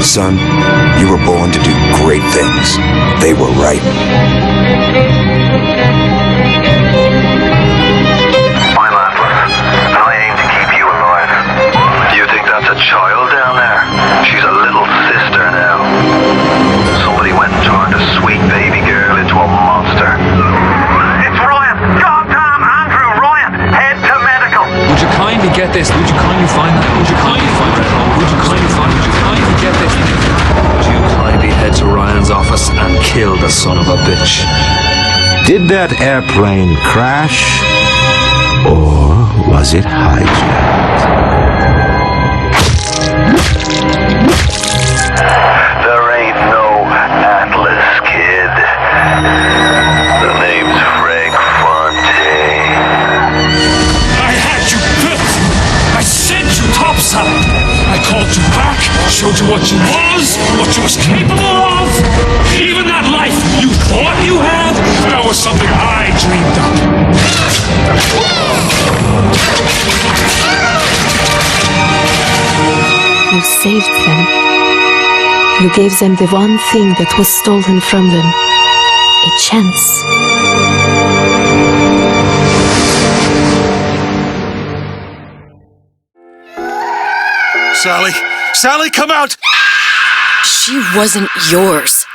Son, you were born to do great things. They were right. I'm Atlas, and I aim to keep you alive. Do you think that's a child down there? She's a little sister now. Somebody went and turned a sweet baby girl into a monster. It's Ryan! Goddamn Andrew Ryan! Head to medical! Would you kindly get this? Would you kindly find that? Would you kindly find that? Would you kindly find? Would you kindly get this? Would you kindly head to Ryan's office and kill the son of a bitch? Did that airplane crash? Or was it hijacked? There ain't no Atlas, kid. The name's Frank Fontaine. I had you built. I sent you topside. I called you back, showed you what you was capable of. Even that life you thought you had, that was something I dreamed up. You saved them. You gave them the one thing that was stolen from them. A chance. Sally! Sally, come out! She wasn't yours,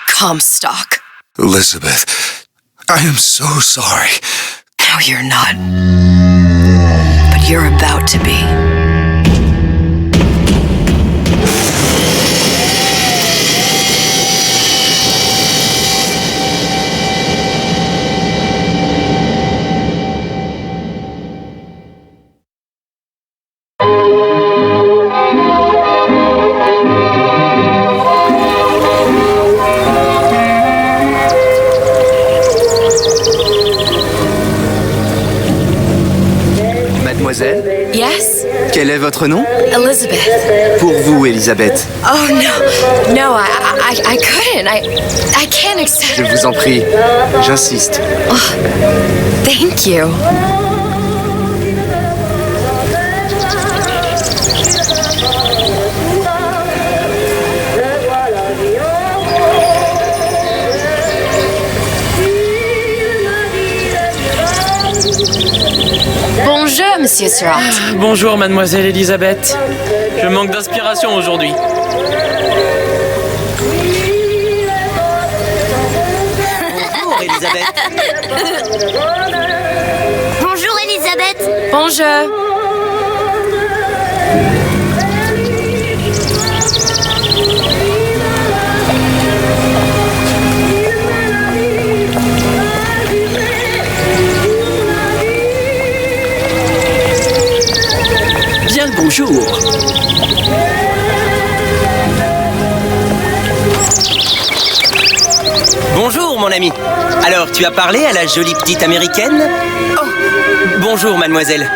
Comstock. Elizabeth, I am so sorry. No, you're not. But you're about to be. Mademoiselle, Yes? quel est votre nom? Elizabeth. Pour vous, Elisabeth. Oh, no. No, I couldn't. I can't accept. Je vous en prie, j'insiste. Thank you. Bonjour, Monsieur Surratt. Bonjour, mademoiselle Elisabeth. Je manque d'inspiration aujourd'hui. Bonjour, Elisabeth. Bonjour Elisabeth. Bonjour. Bien le bonjour. Bonjour, mon ami. Alors, tu as parlé à la jolie petite américaine? Oh, bonjour, mademoiselle.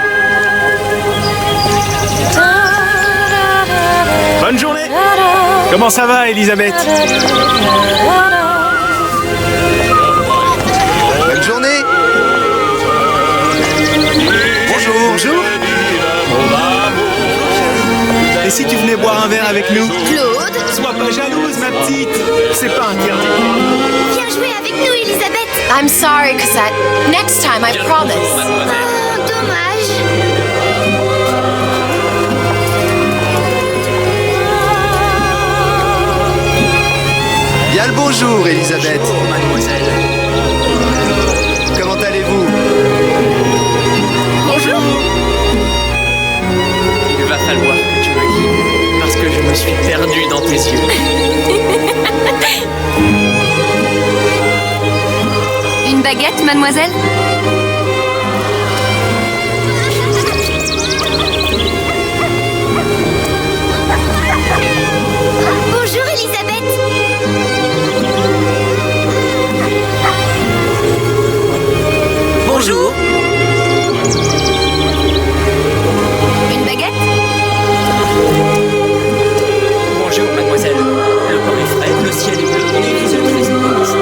Bonne journée. Comment ça va, Elisabeth? Bonne journée. Bonjour. Bonjour. Et si tu venais boire un verre avec nous? Claude. Sois pas jalouse, ma petite. C'est pas interdit. Viens jouer avec nous Elisabeth. I'm sorry, Cosette. Next time, I promise. Oh, dommage. Bien le bonjour, Elisabeth. Bonjour, mademoiselle. Comment allez-vous? Bonjour. Il va falloir que tu me guides, parce que je me suis perdu dans tes yeux. Une baguette, mademoiselle? Bonjour Elisabeth. Bonjour. Une baguette? Bonjour, mademoiselle. Le temps est frais, le ciel est bleu, et vous êtes très égoïste.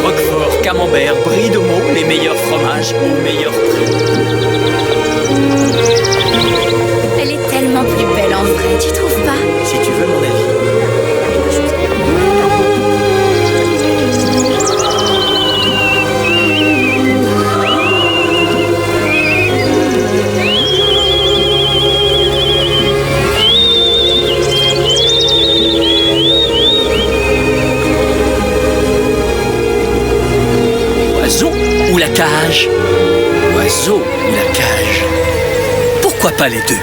Roquefort, camembert, brie de meaux, les meilleurs fromages au meilleur prix. cage? L'oiseau ou la cage? Pourquoi pas les deux?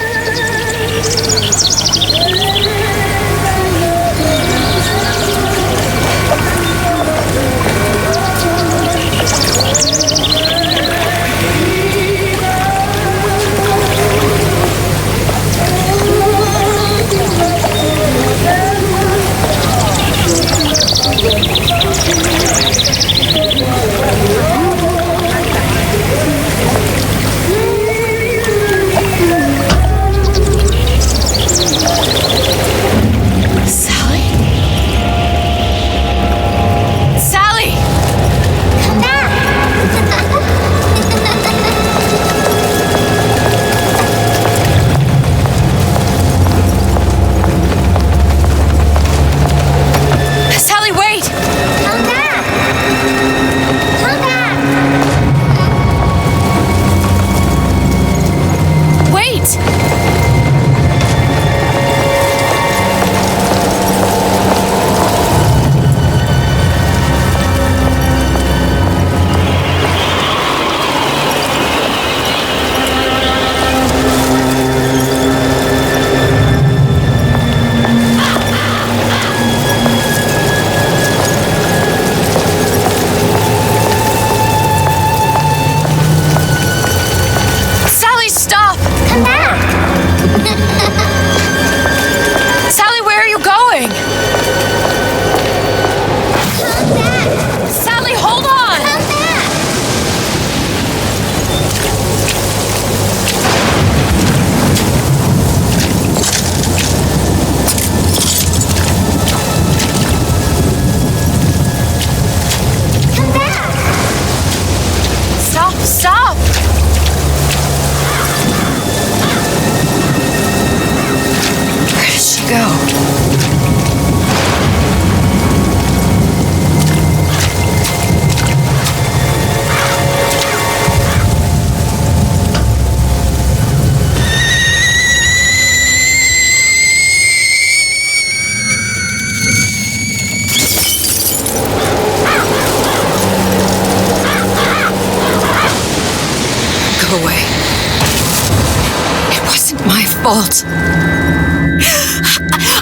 Fault.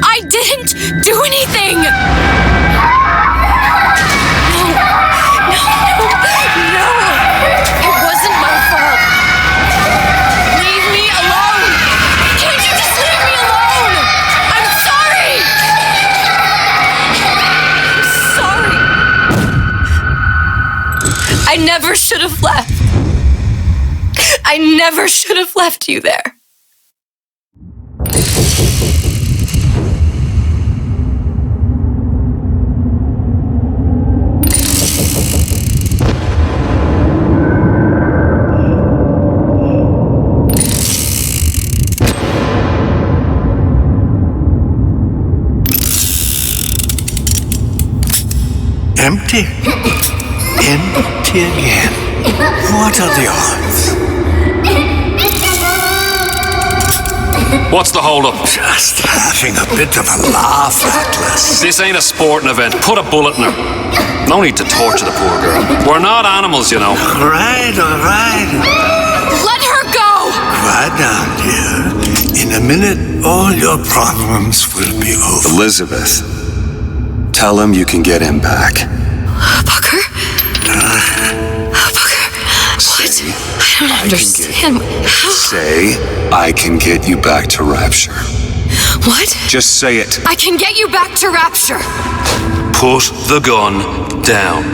I didn't do anything! No! It wasn't my fault! Leave me alone! Can't you just leave me alone? I'm sorry! I'm sorry! I never should have left. I never should have left you there. Empty. Empty again. What are the odds? What's the hold-up? Just having a bit of a laugh, Atlas. This ain't a sporting event. Put a bullet in her. No need to torture the poor girl. We're not animals, you know. All right. Let her go! Quiet down, dear. In a minute, all your problems will be over. Elizabeth, tell him you can get him back. Booker? Booker? What? I don't understand. How? Say, I can get you back to Rapture. What? Just say it. I can get you back to Rapture. Put the gun down.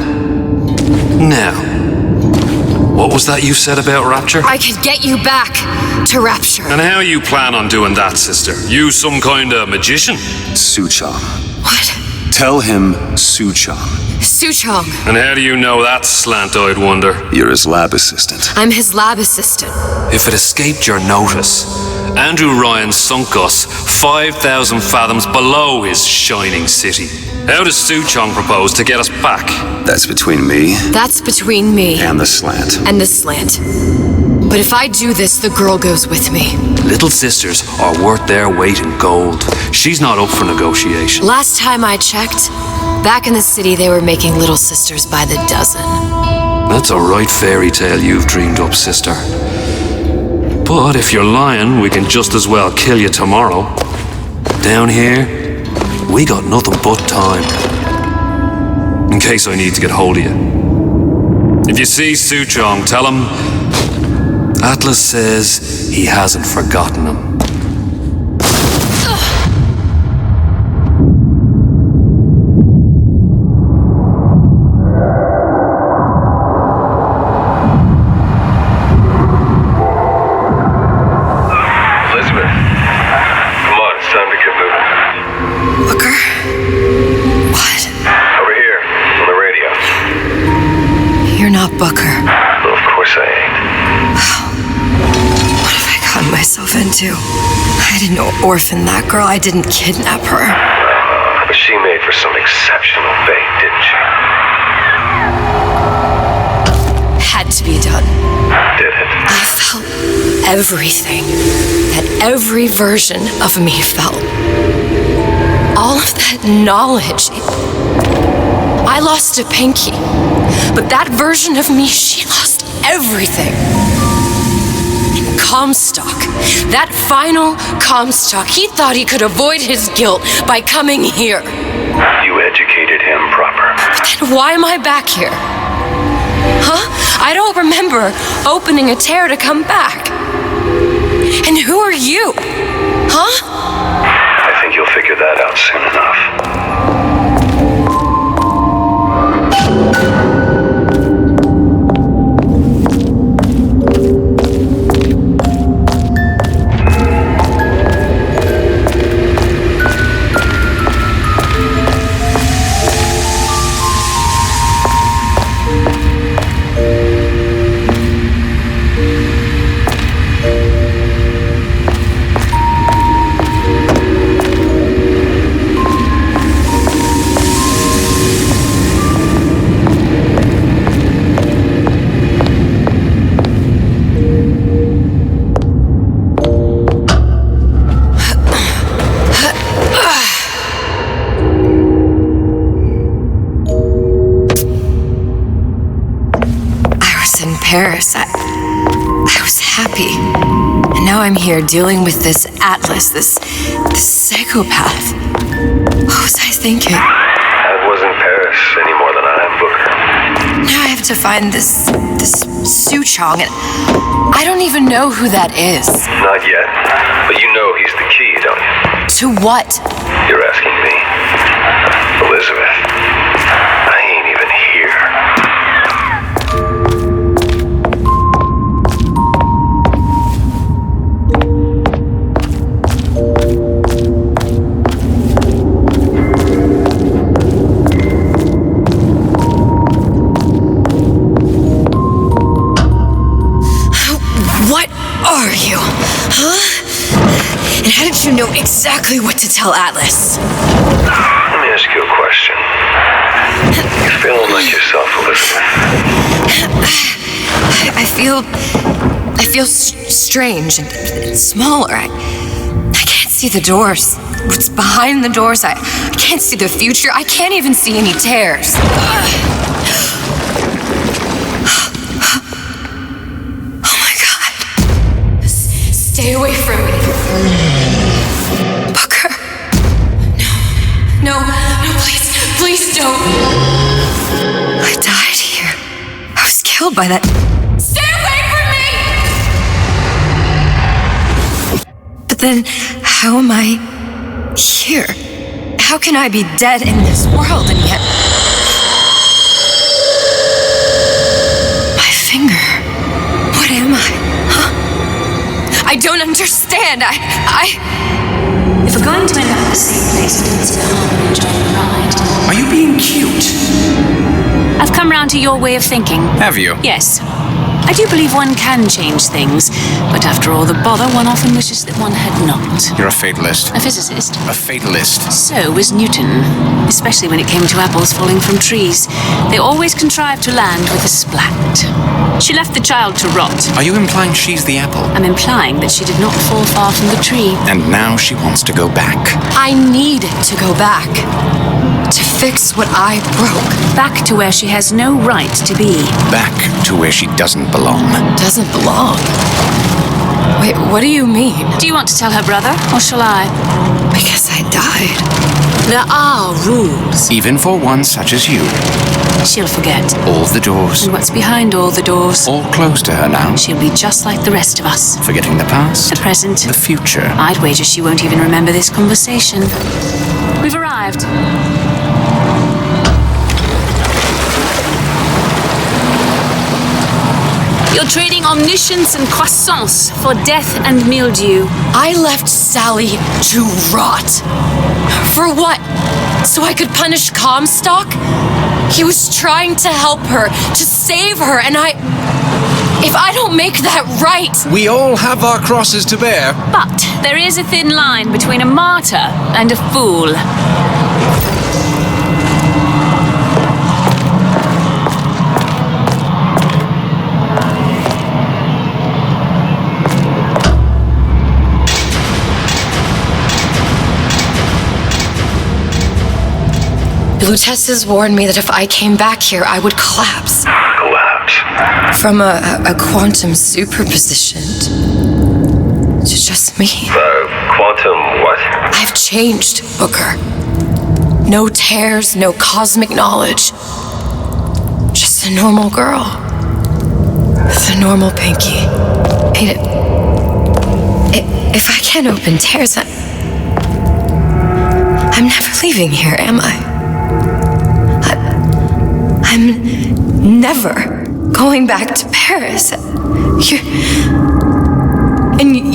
Now, what was that you said about Rapture? I can get you back to Rapture. And how you plan on doing that, sister? You some kind of magician? Suchong. What? Tell him Suchong. Suchong. And how do you know that, slant-eyed wonder? You're his lab assistant. I'm his lab assistant. If it escaped your notice, Andrew Ryan sunk us 5,000 fathoms below his shining city. How does Suchong propose to get us back? That's between me. That's between me. And the slant. And the slant. But if I do this, the girl goes with me. Little sisters are worth their weight in gold. She's not up for negotiation. Last time I checked, back in the city they were making little sisters by the dozen. That's a right fairy tale you've dreamed up, sister. But if you're lying, we can just as well kill you tomorrow. Down here, we got nothing but time. In case I need to get hold of you. If you see Suchong, tell him Atlas says he hasn't forgotten him. Booker. Well, of course I ain't. What have I gotten myself into? I didn't orphan that girl. I didn't kidnap her. But she made for some exceptional bait, didn't she? Had to be done. Did it? I felt everything that every version of me felt. All of that knowledge. I lost a pinky, but that version of me, she lost everything. Comstock, that final Comstock, he thought he could avoid his guilt by coming here. You educated him proper. But then why am I back here? Huh? I don't remember opening a tear to come back. And who are you? Huh? I think you'll figure that out soon enough. Paris, I was happy. And now I'm here dealing with this Atlas, this psychopath. What was I thinking? That wasn't Paris any more than I am Booker. Now I have to find this Suchong, and I don't even know who that is. Not yet, but you know he's the key, don't you? To what? You're asking me. Elizabeth, I ain't even here. Are you? Huh? And how did you know exactly what to tell Atlas? Let me ask you a question. You feeling like yourself, Elizabeth? I feel strange and smaller. I can't see the doors. What's behind the doors? I can't see the future. I can't even see any tears. Stay away from me. Booker. No, please don't. I died here. I was killed by that. Stay away from me! But then, how am I here? How can I be dead in this world and yet... My finger. What am I? Huh? I don't understand. If we're going to end up at the same place, we don't sit at home and enjoy the ride. Are you being cute? I've come round to your way of thinking. Have you? Yes. I do believe one can change things, but after all the bother, one often wishes that one had not. You're a fatalist. A physicist. A fatalist. So was Newton, especially when it came to apples falling from trees. They always contrived to land with a splat. She left the child to rot. Are you implying she's the apple? I'm implying that she did not fall far from the tree. And now she wants to go back. I need to go back. To fix what I broke. Back to where she has no right to be. Back to where she doesn't belong. Doesn't belong? Wait, what do you mean? Do you want to tell her brother, or shall I? Because I died. There are rules. Even for one such as you. She'll forget. All the doors. And what's behind all the doors? All closed to her now. She'll be just like the rest of us. Forgetting the past. The present. The future. I'd wager she won't even remember this conversation. We've arrived. You're trading omniscience and croissants for death and mildew. I left Sally to rot. For what? So I could punish Comstock? He was trying to help her, to save her, and if I don't make that right... We all have our crosses to bear. But there is a thin line between a martyr and a fool. Lutesses warned me that if I came back here, I would collapse. Collapse? From a quantum superposition to just me. Quantum what? I've changed, Booker. No tears, no cosmic knowledge. Just a normal girl. With a normal pinky. If I can't open tears, I'm never leaving here, am I? I'm never going back to Paris.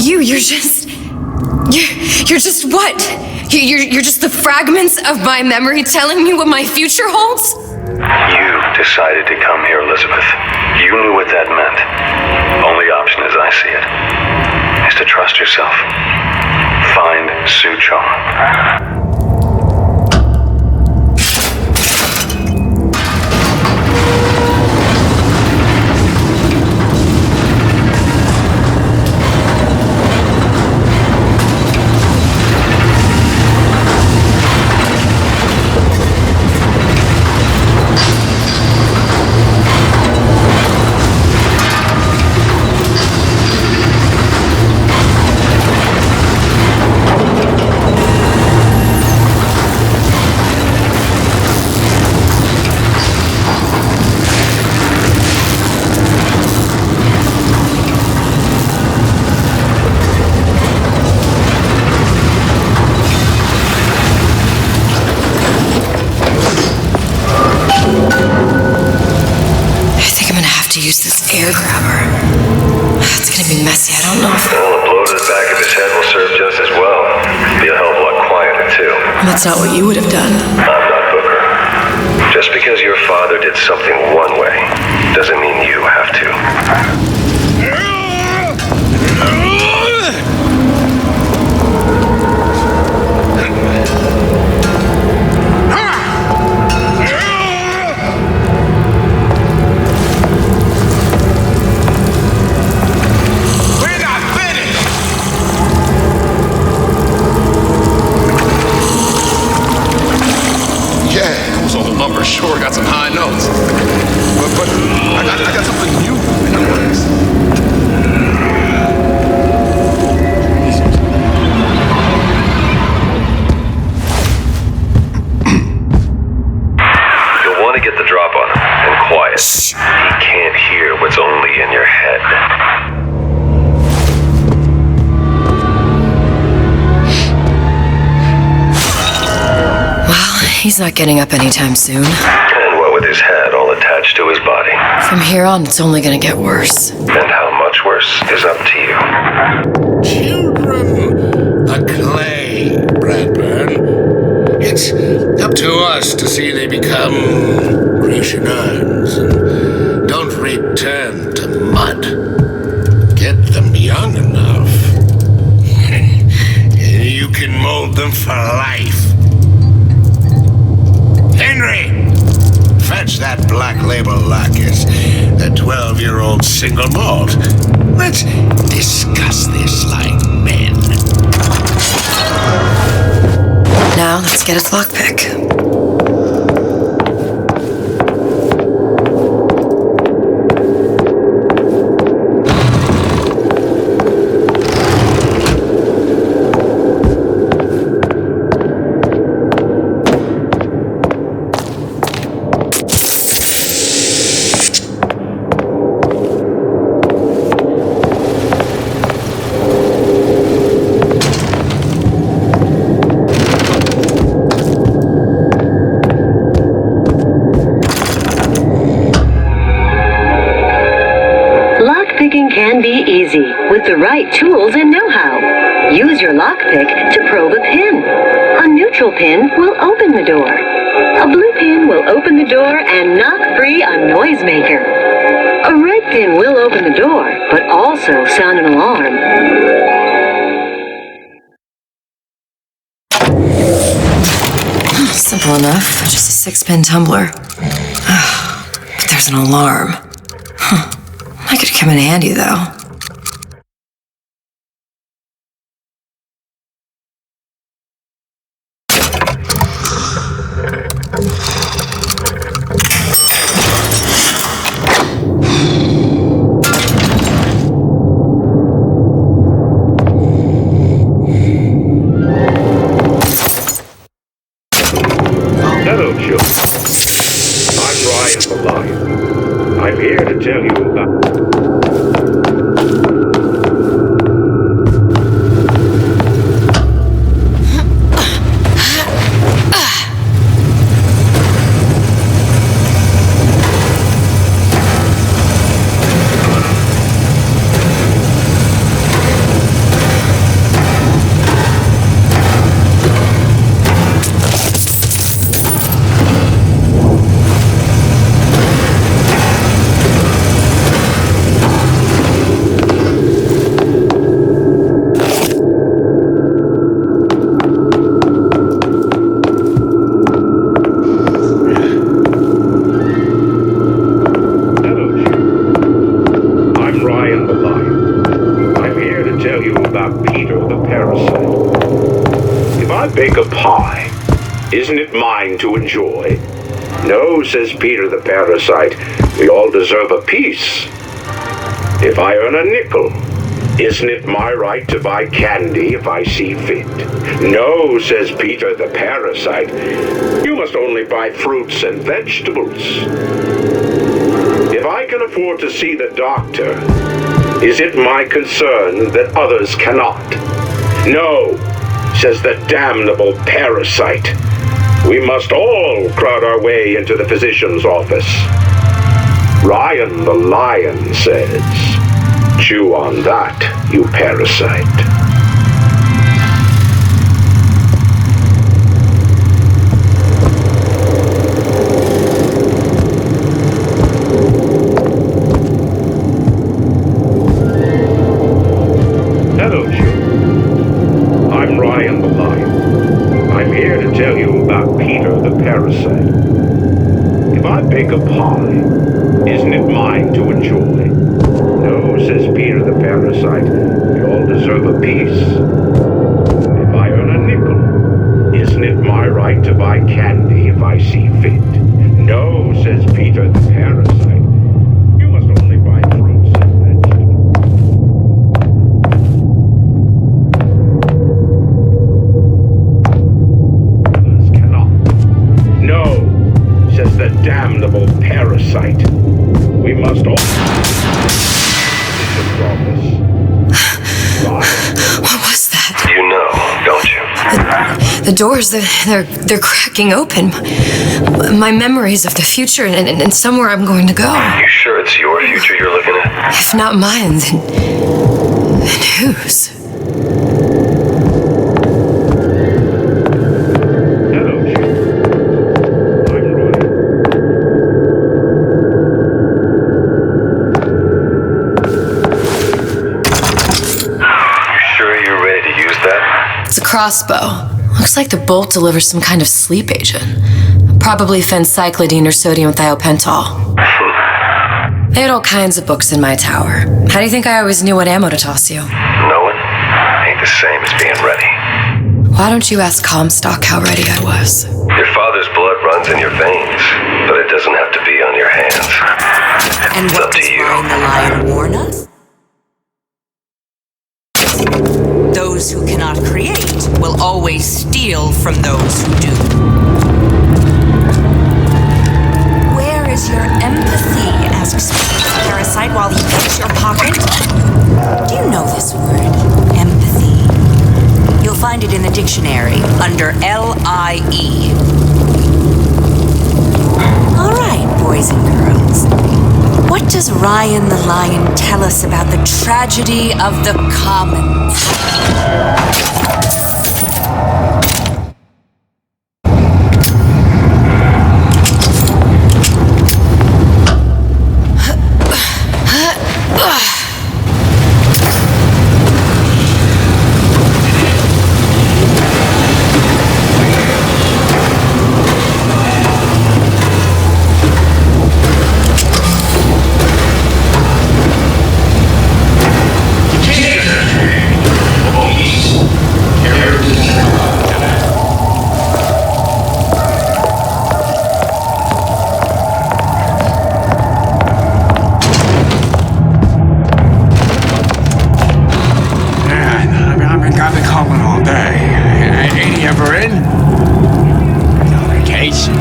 You're just what? You're just the fragments of my memory telling me what my future holds? You decided to come here, Elizabeth. You knew what that meant. Only option as I see it is to trust yourself. Find Suchong. Use this air grabber. It's gonna be messy. I don't know if... Well, a blow to the back of his head will serve just as well. Be a hell of a lot quieter, too. That's not what you would have done. I'm not Booker. Just because your father did something one way doesn't mean you have to. Sure got some high notes, but I got something new in the works. You'll want to get the drop on him, and quiet. He can't hear what's only in your head. He's not getting up anytime soon. And what with his head all attached to his body? From here on, it's only gonna get worse. And how much worse is up to you. Children are clay, Bradburn. It's up to us to see they become Grecian urns and don't return to mud. Get them young enough. You can mold them for life. Henry! Fetch that black label lacquers, the 12-year-old single malt. Let's discuss this like men. Now let's get its lockpick. Lockpicking can be easy with the right tools and know-how. Use your lockpick to probe a pin. A neutral pin will open the door. A blue pin will open the door and knock free a noisemaker. A red pin will open the door, but also sound an alarm. Simple enough, just a 6-pin tumbler. But there's an alarm. That could come in handy, though. Hello, children. I'm Ryan the Lion. I'm here to tell you about... Bake a pie. Isn't it mine to enjoy? No, says Peter the parasite. We all deserve a piece. If I earn a nickel, isn't it my right to buy candy if I see fit? No, says Peter the parasite. You must only buy fruits and vegetables. If I can afford to see the doctor, is it my concern that others cannot? No, says the damnable parasite. We must all crowd our way into the physician's office. Ryan the Lion says, chew on that, you parasite. Hello, children. I'm Ryan the Lion. I'm here to tell you about Peter the parasite. If I bake a pie, isn't it mine to enjoy? No, says Peter the parasite. We all deserve a piece. If I earn a nickel, isn't it my right to buy candy if I see fit? No, says Peter the parasite. You must only buy fruits and vegetables. Others cannot. No, says the damnable parasite. We must all... What was that? You know, don't you? The doors, they're cracking open. My memories of the future and somewhere I'm going to go. You sure it's your future you're looking at? If not mine, then whose? It's a crossbow. Looks like the bolt delivers some kind of sleep agent. Probably phencyclidine or sodium thiopental. They had all kinds of books in my tower. How do you think I always knew what ammo to toss you? Knowing ain't the same as being ready. Why don't you ask Comstock how ready I was? Your father's blood runs in your veins, but it doesn't have to be on your hands. And It's what up to does you. Ryan the Lion warn us? Those who cannot create will always steal from those who do. Where is your empathy? Asks the parasite while he picks your pocket. Do you know this word? Empathy. You'll find it in the dictionary under L-I-E. All right, boys and girls. What does Ryan the Lion tell us about the tragedy of the commons? I've been calling all day. Ain't he ever in? No vacation.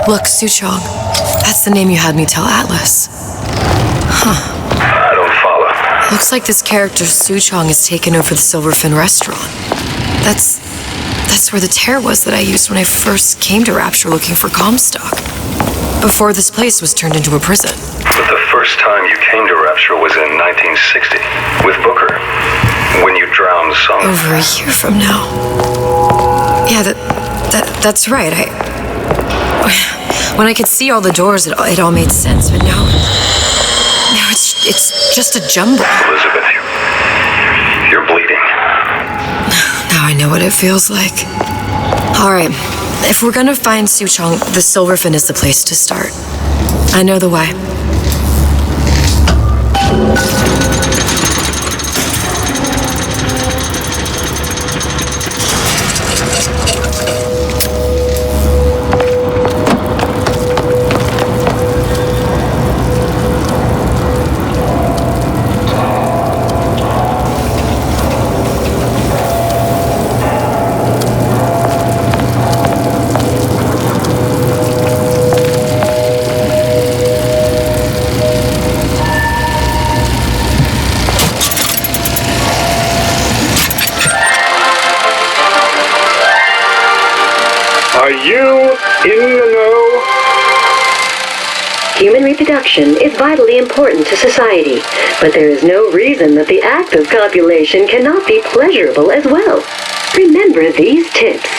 Look, Suchong. That's the name you had me tell Atlas. Huh. I don't follow. Looks like this character Suchong has taken over the Silverfin restaurant. That's where the tear was that I used when I first came to Rapture looking for Comstock. Before this place was turned into a prison. But the first time you came to Rapture was in 1960, with Booker, when you drowned Song. Over a year from now. Yeah, that's right. When I could see all the doors, it all made sense, but now it's just a jumble. Elizabeth, you're bleeding. Now I know what it feels like. All right, if we're gonna find Suchong, the Silverfin is the place to start. I know the way. In the know? Human reproduction is vitally important to society, but there is no reason that the act of copulation cannot be pleasurable as well. Remember these tips.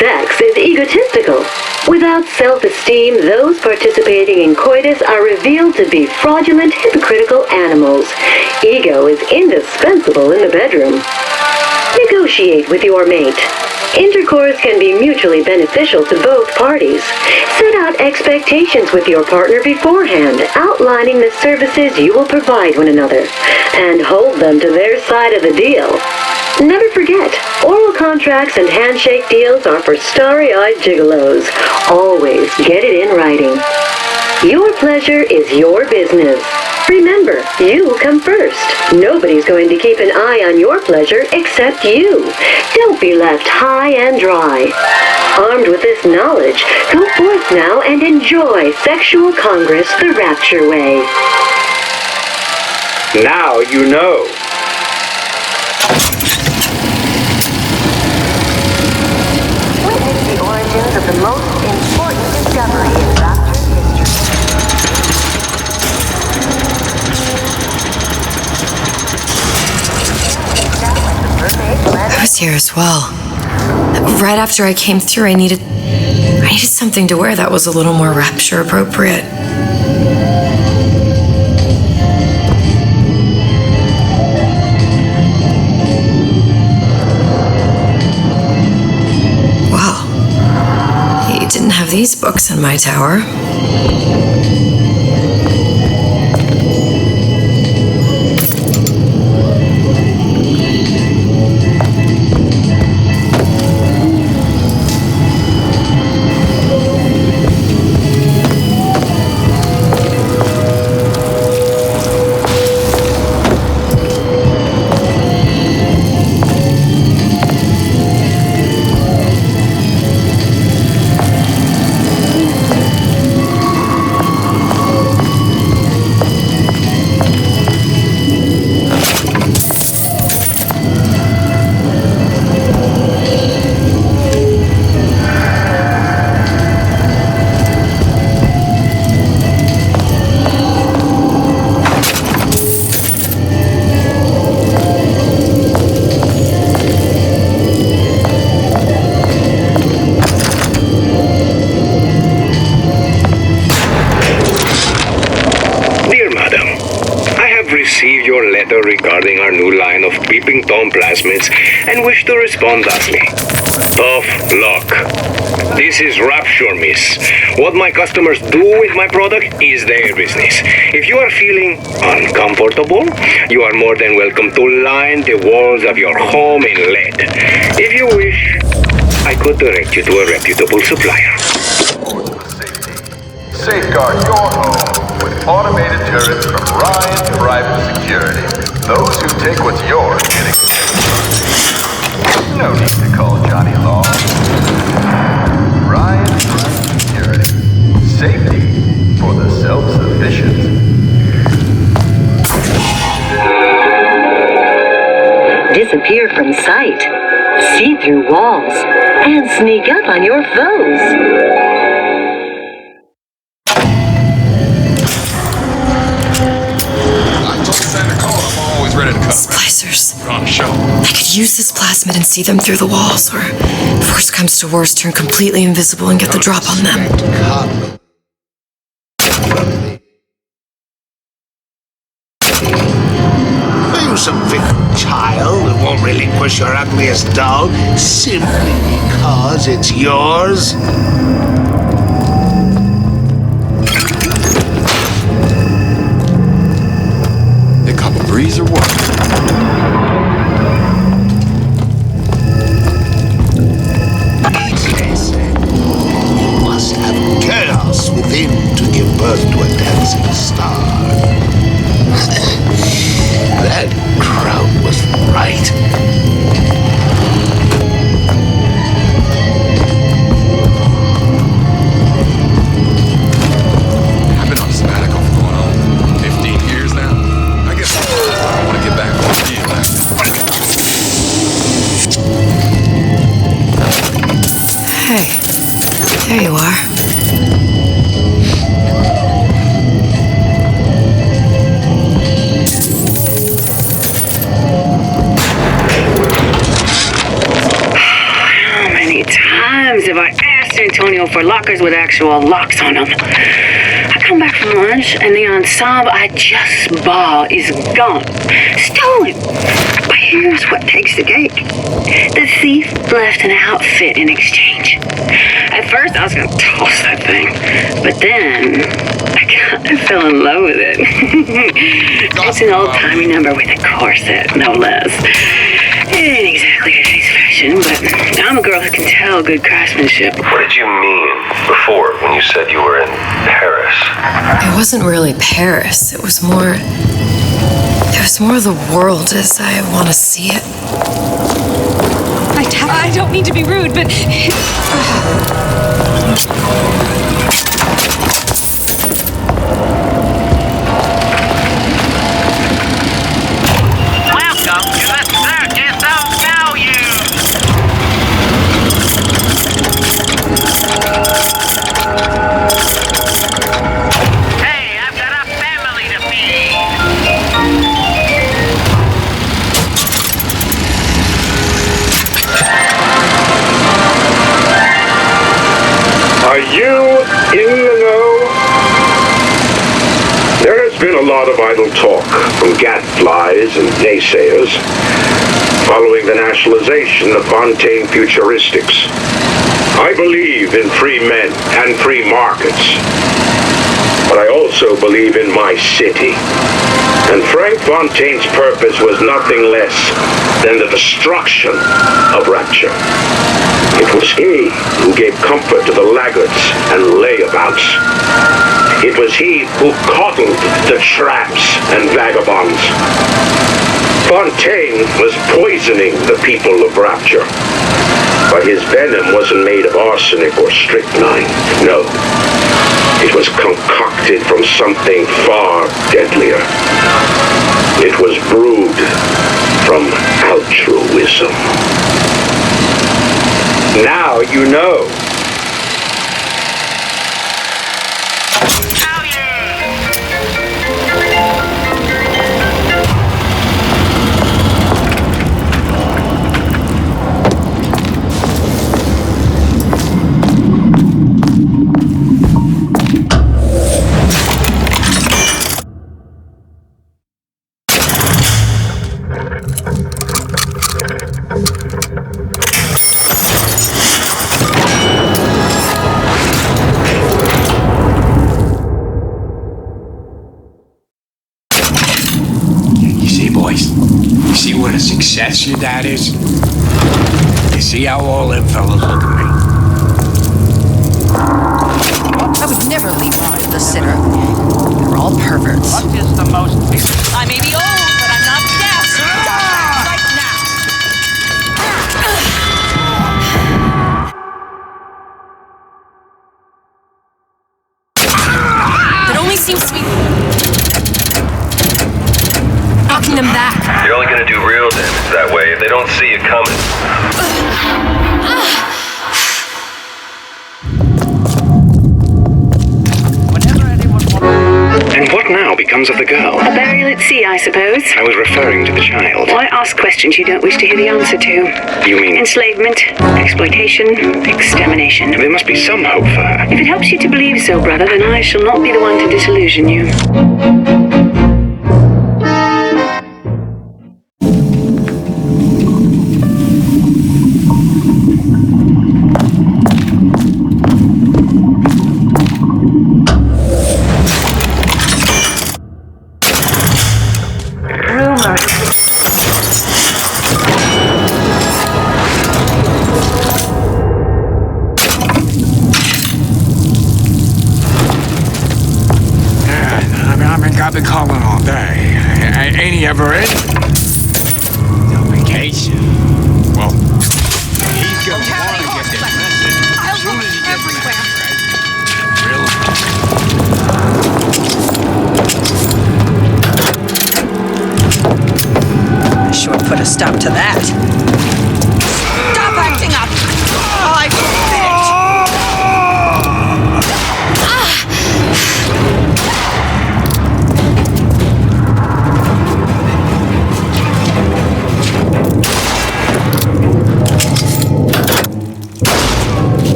Sex is egotistical. Without self-esteem, those participating in coitus are revealed to be fraudulent, hypocritical animals. Ego is indispensable in the bedroom. Negotiate with your mate. Intercourse can be mutually beneficial to both parties. Set out expectations with your partner beforehand, outlining the services you will provide one another, and hold them to their side of the deal. Never forget, oral contracts and handshake deals are for starry-eyed gigolos. Always get it in writing. Your pleasure is your business. Remember, you come first. Nobody's going to keep an eye on your pleasure except you. Don't be left high and dry. Armed with this knowledge, go forth now and enjoy Sexual Congress the Rapture way. Now you know. Witness the origins of the most important discovery in Rapture history. I was here as well. Right after I came through, I needed something to wear that was a little more rapture appropriate. Well, he didn't have these books in my tower. Regarding our new line of peeping Tom plasmids and wish to respond thusly. Tough luck. This is Rapture, miss. What my customers do with my product is their business. If you are feeling uncomfortable, you are more than welcome to line the walls of your home in lead. If you wish, I could direct you to a reputable supplier. Safeguard your home with automated turrets from Ryan Private Security. Those who take what's yours get it. No need to call Johnny Law. Ryan Private Security. Safety for the self-sufficient. Disappear from sight, see through walls, and sneak up on your foes. Splicers. I could use this plasmid and see them through the walls, or if worst comes to worst, turn completely invisible and get the drop on them. Are you some victim child who won't relinquish your ugliest doll simply because it's yours? A couple breeze or what? Chaos within to give birth to a dancing star. That crowd was right. I've been on sabbatical for going on 15 years now. I guess I want to get Antonio for lockers with actual locks on them. I come back from lunch and the ensemble I just bought is gone. Stolen. But here's what takes the cake. The thief left an outfit in exchange. At first I was going to toss that thing, but then I fell in love with it. It's an old-timey number with a corset, no less. It ain't exactly today's fashion, but I'm a girl who can tell good craftsmanship. What did you mean before when you said you were in Paris? It wasn't really Paris. It was more the world as I want to see it. I don't mean to be rude, but... Welcome to the Circus of Value! Hey, I've got a family to feed! Are you in the know? There has been a lot of idle talk from gadflies and naysayers following the nationalization of Fontaine Futuristics. I believe in free men and free markets, but I also believe in my city. And Frank Fontaine's purpose was nothing less than the destruction of Rapture. It was he who gave comfort to the laggards and layabouts. It was he who coddled the tramps and vagabonds. Fontaine was poisoning the people of Rapture. But his venom wasn't made of arsenic or strychnine. No. It was concocted from something far deadlier. It was brewed from altruism. Now you know. See what a success your dad is? You see how all them fellas look at me? I would never leave one to the sitter. They're all perverts. What is the most... I may be old, but I'm not deaf, so you don't have right now. It only seems to be... knocking them back. You're only gonna do real damage that way if they don't see you coming. And what now becomes of the girl? A burial at sea, I suppose. I was referring to the child. Why ask questions you don't wish to hear the answer to? You mean... enslavement, exploitation, extermination. There must be some hope for her. If it helps you to believe so, brother, then I shall not be the one to disillusion you.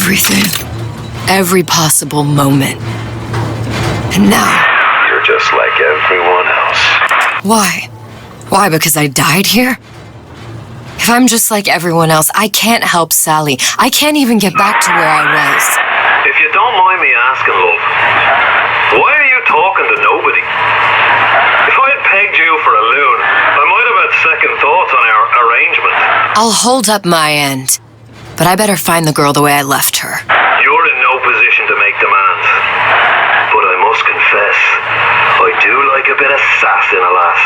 everything. Every possible moment. And now... You're just like everyone else. Why? Why, because I died here? If I'm just like everyone else, I can't help Sally. I can't even get back to where I was. If you don't mind me asking, love, why are you talking to nobody? If I'd pegged you for a loon, I might have had second thoughts on our arrangement. I'll hold up my end. But I better find the girl the way I left her. You're in no position to make demands. But I must confess, I do like a bit of sass in a lass.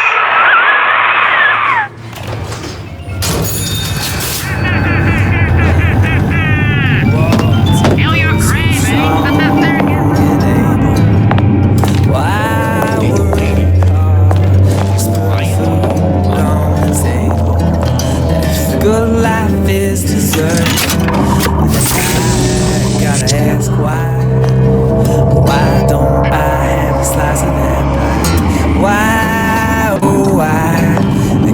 Good life is dessert. I gotta ask why. Why don't I have a slice of that pie? Why, oh why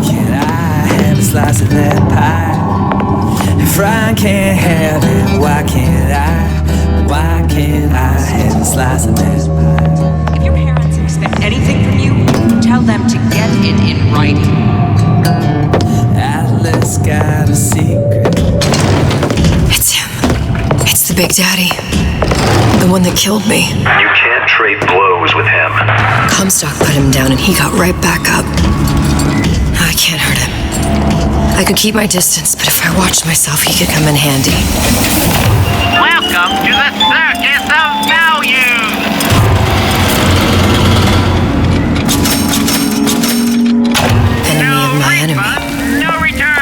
can't I have a slice of that pie? If Ryan can't have it, why can't I? Why can't I have a slice of that pie? If your parents expect anything from you, tell them to get it in writing. Atlas got a secret. It's him. It's the Big Daddy. The one that killed me. You can't trade blows with him. Comstock put him down and he got right back up. I can't hurt him. I could keep my distance, but if I watched myself, he could come in handy. Welcome to the Circus of Values! Enemy of my enemy. No return!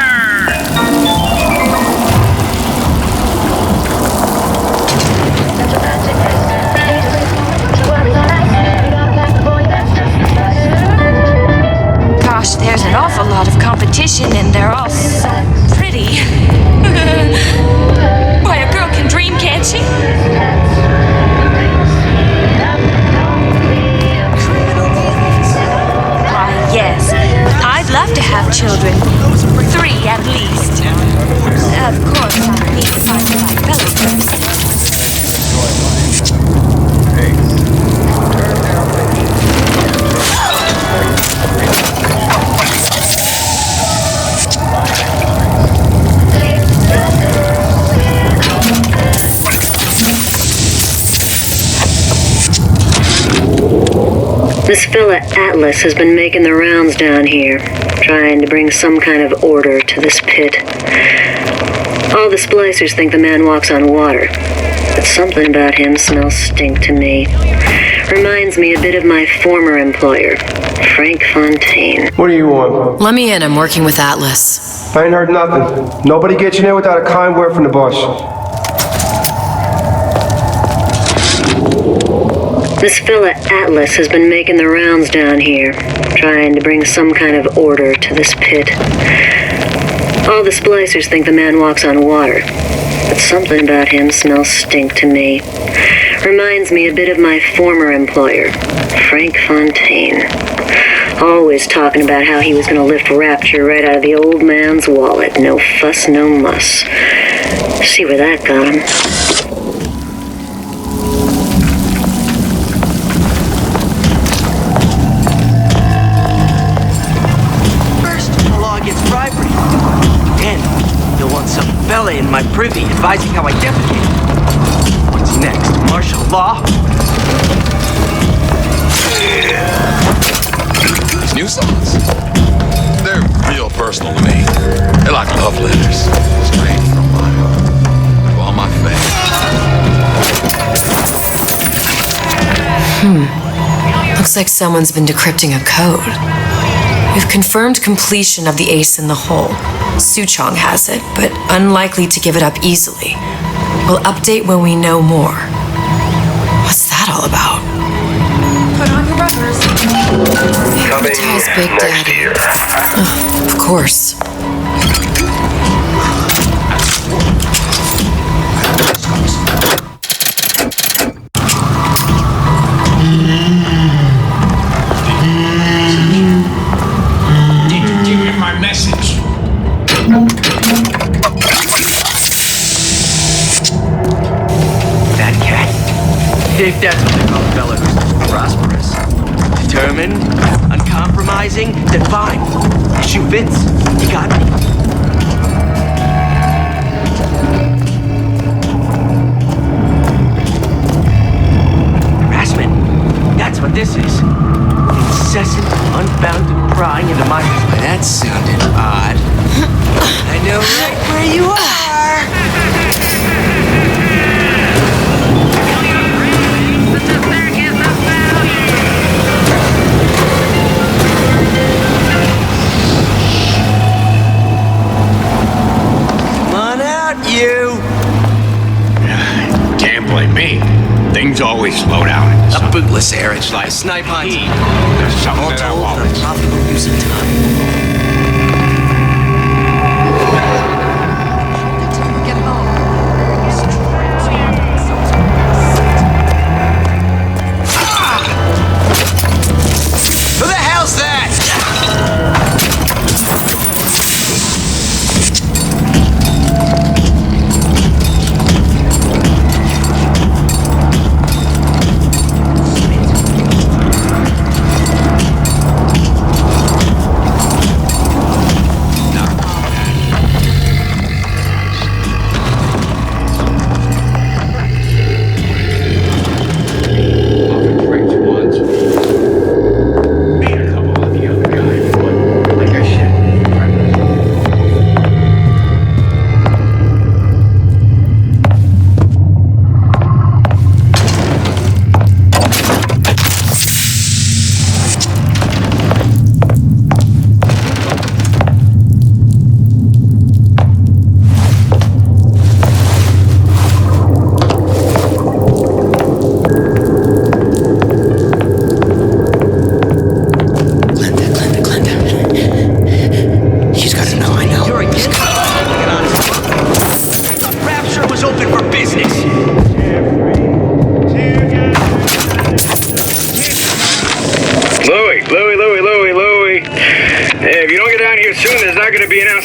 Gosh, there's an awful lot of competition and they're all so pretty. Why, a girl can dream, can't she? Why, yes. I'd love to have children. 3 at least. Of course, I need to find the right fellow first. This fella Atlas has been making the rounds down here, trying to bring some kind of order to this pit. All the splicers think the man walks on water, but something about him smells stink to me. Reminds me a bit of my former employer, Frank Fontaine. What do you want? Let me in. I'm working with Atlas. I ain't heard nothing. Nobody gets in there without a kind word from the boss. This fella Atlas has been making the rounds down here, trying to bring some kind of order to this pit. All the splicers think the man walks on water, but something about him smells stink to me. Reminds me a bit of my former employer, Frank Fontaine. Always talking about how he was going to lift Rapture right out of the old man's wallet. No fuss, no muss. See where that got him. Fella in my privy advising how I defecate. What's next? Martial law? These new songs, they're real personal to me. They're like love letters, straight from my heart to all my fans. Looks like someone's been decrypting a code. We've confirmed completion of the ace in the hole. Suchong has it, but unlikely to give it up easily. We'll update when we know more. What's that all about? Put on your rubbers. Coming Advertise Big next Daddy. year. Of course. Did you get my message? If that's what they call a fella who's prosperous. Determined, uncompromising, then fine. The shoe fits. You got me. Harassment. That's what this is. Incessant, unbounded prying into my... That sounded odd. I know right where you are. Come on out, you. Can't blame me. Things always slow down. A bootless errand. It's like snipe hunting. There's something that I want. A profitable use of time. Who the hell's that?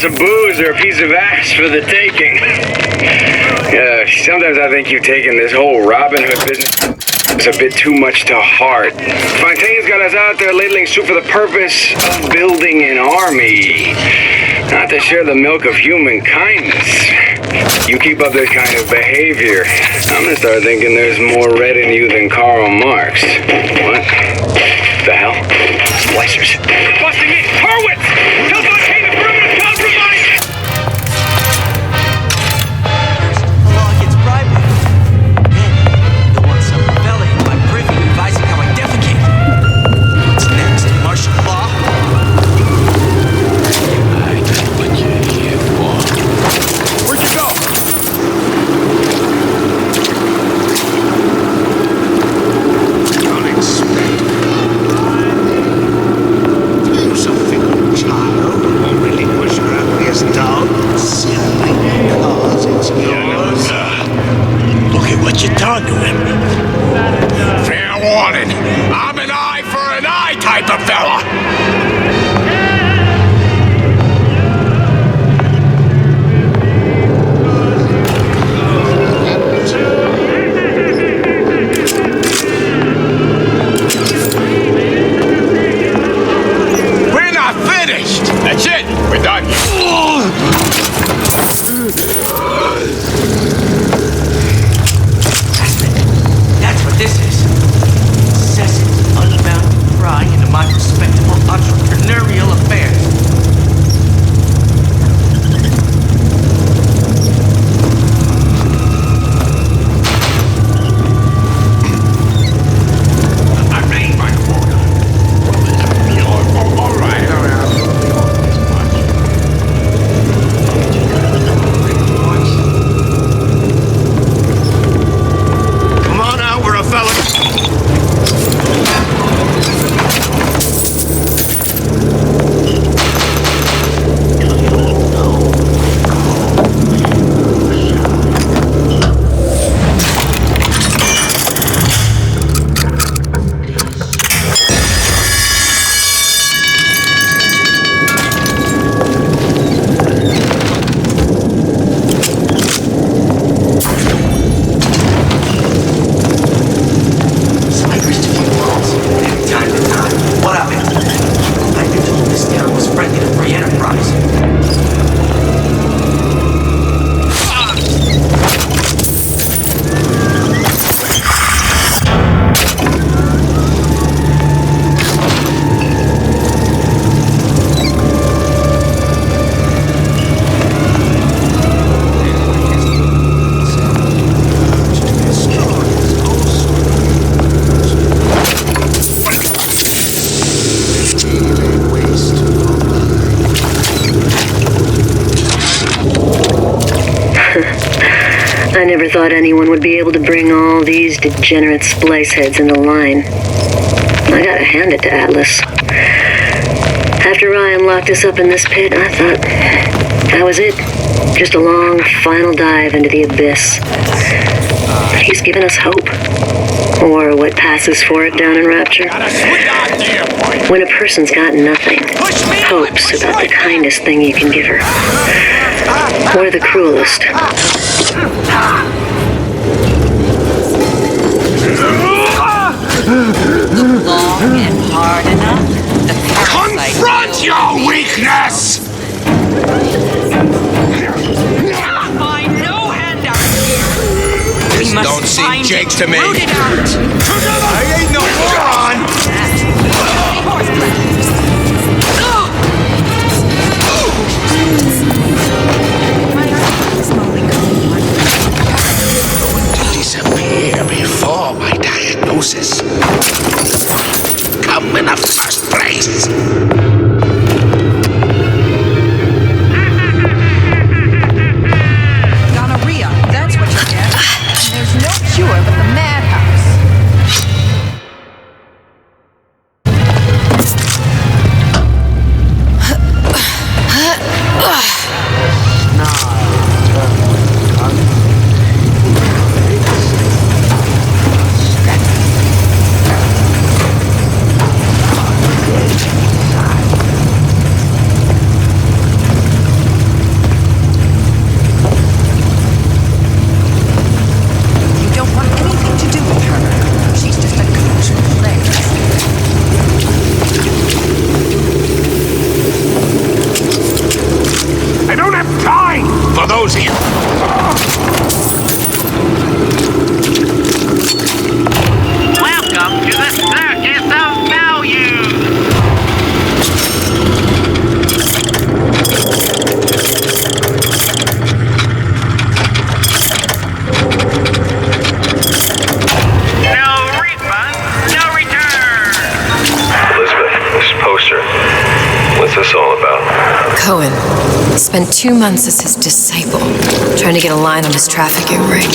Of booze or a piece of ass for the taking. Sometimes I think you've taken this whole Robin Hood business a bit too much to heart. Fontaine's got us out there ladling soup for the purpose of building an army, not to share the milk of human kindness. You keep up this kind of behavior, I'm gonna start thinking there's more red in you than Karl Marx. What the hell? Splicers. They're busting in! Horwitz! Tell Fontaine the perimeter's compromised! The law gets bribery. Then, you'll want some fella in my privy advising how I defecate. What's next? Martial law? I know what you're here for. Where'd you go? You're talking with me. Fair warning. I'm an eye for an eye type of fella. We're not finished. That's it. We're done. That's what this is. Incessant, unbound prying into my respectable entrepreneurial affairs. I made my quota. All right. never thought anyone would be able to bring all these degenerate splice heads into line. I gotta hand it to Atlas. After Ryan locked us up in this pit, I thought that was it. Just a long, final dive into the abyss. But he's given us hope. Or what passes for it down in Rapture. When a person's got nothing, hope's about the kindest thing you can give her. Or the cruelest. Long and hard enough. The Confront your weakness! Find no handout here. This don't seem Jake to me. I ain't no moron! Disappear before my diagnosis. Come in the first place. Gonorrhea, that's what you get. There's no cure but the madhouse. You don't want anything to do with her. She's just a coach of players. I don't have time for those here. Welcome to the Circus of Value! No refund, no return! Elizabeth, this poster. What's this all about? Cohen spent 2 months as his disciple, trying to get a line on his trafficking ring.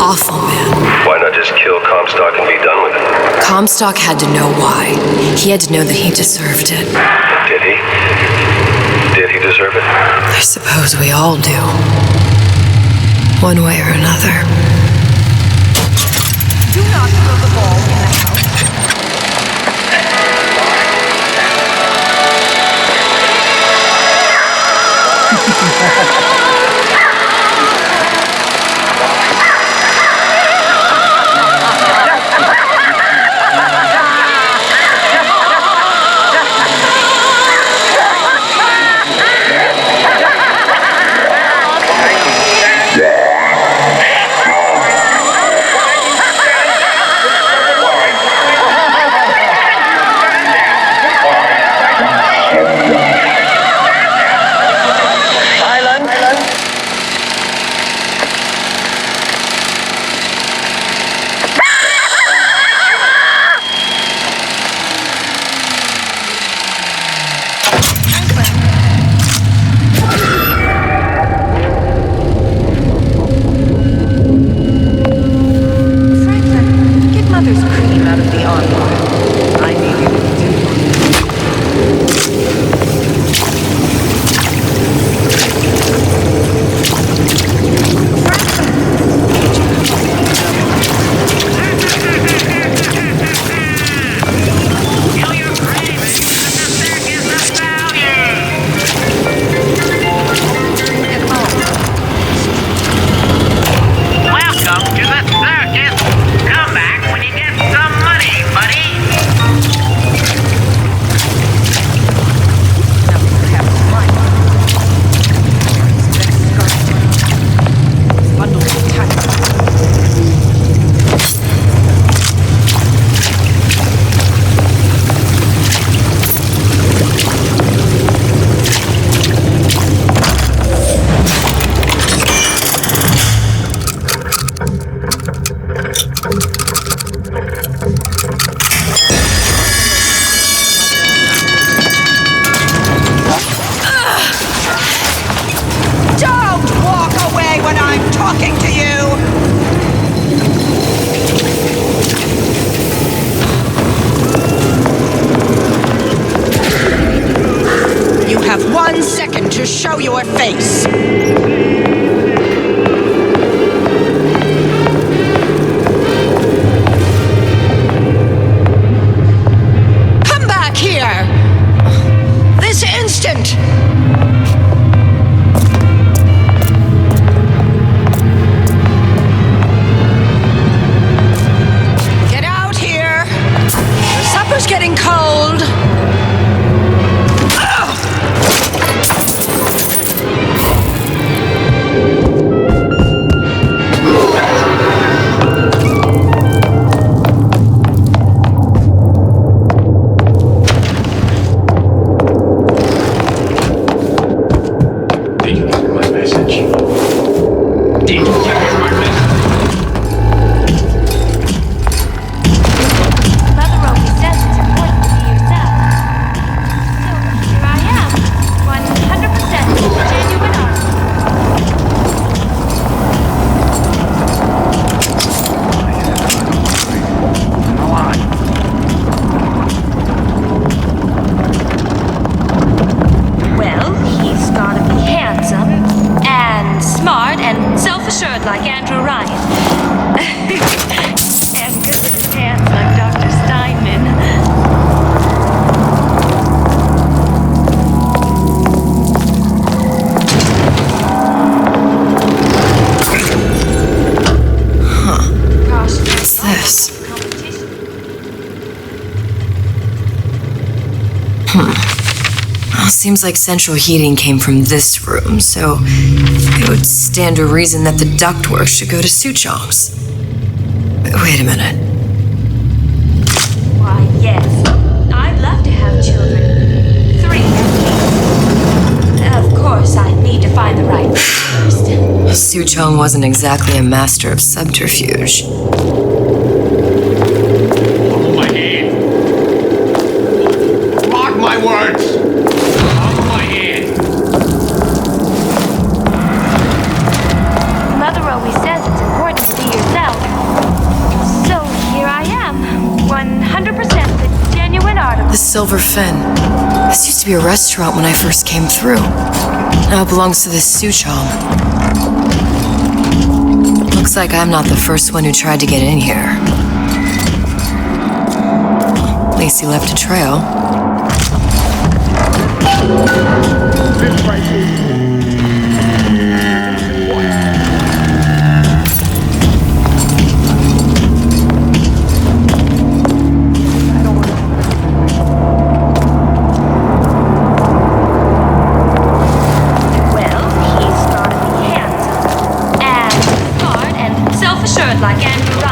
Awful man. Why not just kill Comstock and be done with it? Comstock had to know why. He had to know that he deserved it. Did he? Did he deserve it? I suppose we all do. One way or another. Do not throw the ball in the house. have 1 second to show your face. Come back here! This instant! Get out here! The supper's getting cold! Like Andrew Ryan. And good with his hands like Dr. Steinman. What's this? Well, seems like central heating came from this room, so it would stand to reason that the ductwork should go to Suchong's. Wait a minute. Why, yes. I'd love to have children. 3 at least. Of course, I'd need to find the right one first. Suchong wasn't exactly a master of subterfuge. Hold my hand. Mark my words. Hold my hand. Mother always says it's important to be yourself. So here I am, 100% the genuine article. The Silver Fin. This used to be a restaurant when I first came through. Now it belongs to this Suchong. Looks like I'm not the first one who tried to get in here. At least he left a trail. Like Andrew Ryan.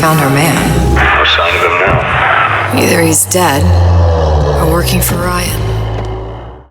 Found our man. No sign of him now. Either he's dead or working for Ryan.